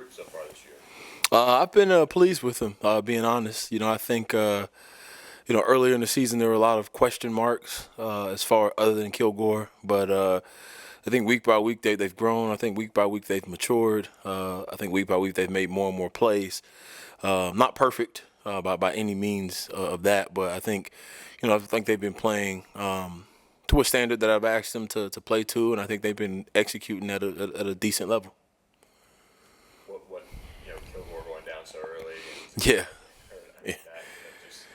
group so far this year? I've been pleased with him, being honest. I think, earlier in the season there were a lot of question marks as far other than Kilgore. But I think week by week they've grown. I think week by week they've matured. I think week by week they've made more and more plays. Not perfect by any means of that, but I think, I think they've been playing to a standard that I've asked them to play to, and I think they've been executing at a decent level. What Kilgore going down so early? Yeah. Just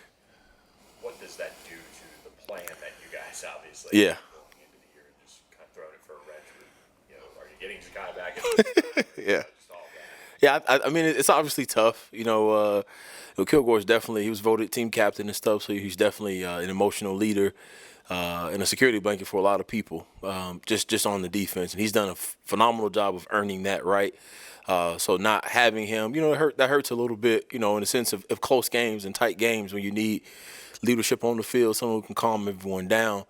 what does that do to the plan that you guys obviously Yeah. going into the year and just kind of throwing it for a wrench? Are you getting Zakye back? Yeah. Just all that. Yeah, I mean, it's obviously tough. Kilgore's definitely, he was voted team captain and stuff, so he's definitely an emotional leader and a security blanket for a lot of people, just on the defense. And he's done a phenomenal job of earning that right. So not having him, that hurts a little bit, in the sense of close games and tight games when you need leadership on the field, someone who can calm everyone down.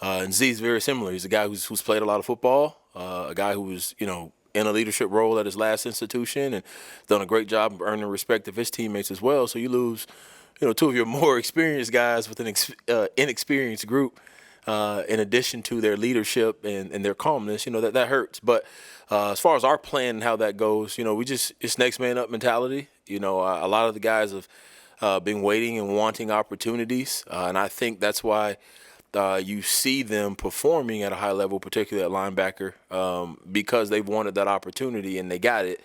And Z's very similar. He's a guy who's played a lot of football, a guy who was, in a leadership role at his last institution and done a great job of earning the respect of his teammates as well. So you lose, two of your more experienced guys with an inexperienced group, in addition to their leadership and their calmness. That hurts. But as far as our plan and how that goes, it's next man up mentality. A lot of the guys have been waiting and wanting opportunities, and I think that's why you see them performing at a high level, particularly at linebacker, because they've wanted that opportunity and they got it.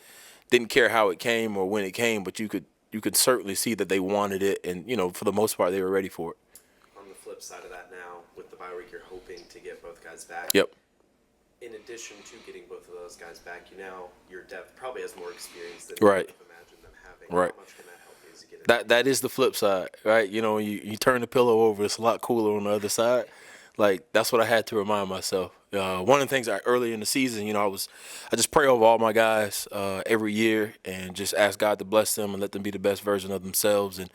Didn't care how it came or when it came, but you could certainly see that they wanted it, and for the most part they were ready for it. On the flip side of that, now with the bye week, you're hoping to get both guys back. Yep. In addition to getting both of those guys back, your depth probably has more experience than Right. you would have imagined them having. Right. How much can that help you as you get into That is the flip side, right? When you turn the pillow over, it's a lot cooler on the other side. Like, that's what I had to remind myself. One of the things early in the season, I just pray over all my guys every year and just ask God to bless them and let them be the best version of themselves. And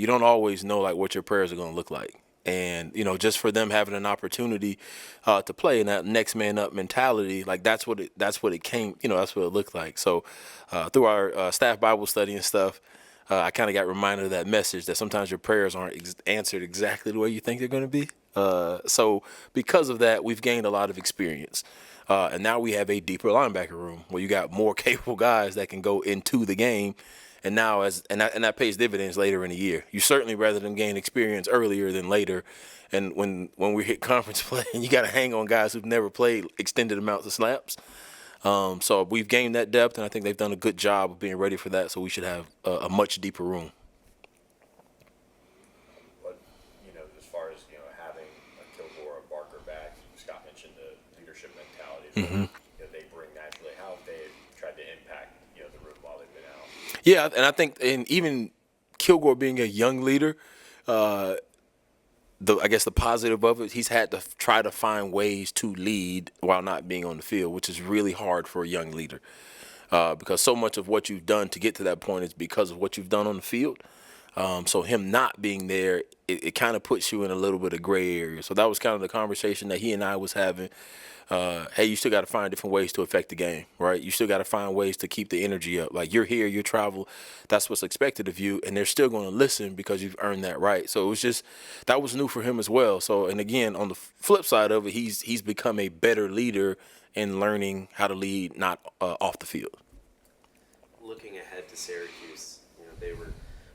you don't always know like what your prayers are going to look like. And just for them having an opportunity to play in that next man up mentality, like that's what it came. That's what it looked like. So through our staff Bible study and stuff, I kind of got reminded of that message that sometimes your prayers aren't answered exactly the way you think they're going to be. So because of that, we've gained a lot of experience. And now we have a deeper linebacker room where you got more capable guys that can go into the game. And now that pays dividends later in the year. You certainly rather them gain experience earlier than later. And when we hit conference play, and you got to hang on guys who've never played extended amounts of snaps. So we've gained that depth, and I think they've done a good job of being ready for that. So we should have a much deeper room. But as far as having a Kilgore, a Barker back, Scott mentioned the leadership mentality that they bring naturally. How have they tried to impact the room while they've been out? Yeah, and I think, and even Kilgore being a young leader, I guess the positive of it, he's had to try to find ways to lead while not being on the field, which is really hard for a young leader, because so much of what you've done to get to that point is because of what you've done on the field. So him not being there, it kind of puts you in a little bit of gray area. So that was kind of the conversation that he and I was having. Hey, you still got to find different ways to affect the game, right? You still got to find ways to keep the energy up. Like, you're here, you travel, that's what's expected of you, and they're still going to listen because you've earned that right. So it was just, that was new for him as well. So, and again, on the flip side of it, he's become a better leader in learning how to lead not off the field. Looking ahead to Syracuse, they were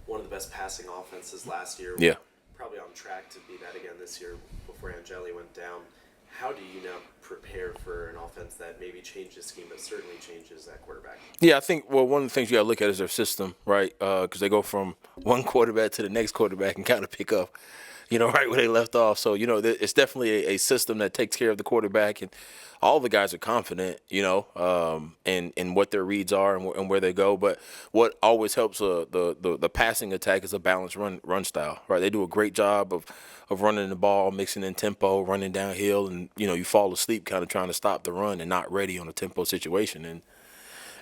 one of the best passing offenses last year. Yeah. Probably on track to be that again this year before Angeli went down. How do you now prepare for an offense that maybe changes scheme, but certainly changes that quarterback? Yeah, I think, well, one of the things you got to look at is their system, right? Because they go from one quarterback to the next quarterback and kind of pick up, right where they left off. So, it's definitely a system that takes care of the quarterback, and all the guys are confident, in what their reads are and where they go. But what always helps the passing attack is a balanced run style, right? They do a great job of running the ball, mixing in tempo, running downhill, and you fall asleep kind of trying to stop the run and not ready on a tempo situation. And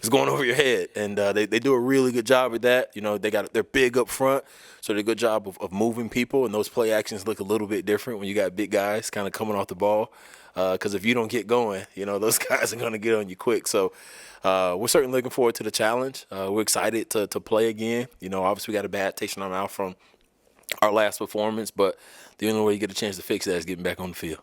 it's going over your head. And they do a really good job at that. You know, they're big up front, so they're a good job of moving people, and those play actions look a little bit different when you got big guys kind of coming off the ball. Because if you don't get going, you know, those guys are going to get on you quick. So we're certainly looking forward to the challenge. We're excited to play again. You know, obviously we got a bad taste in our mouth from our last performance, but the only way you get a chance to fix that is getting back on the field.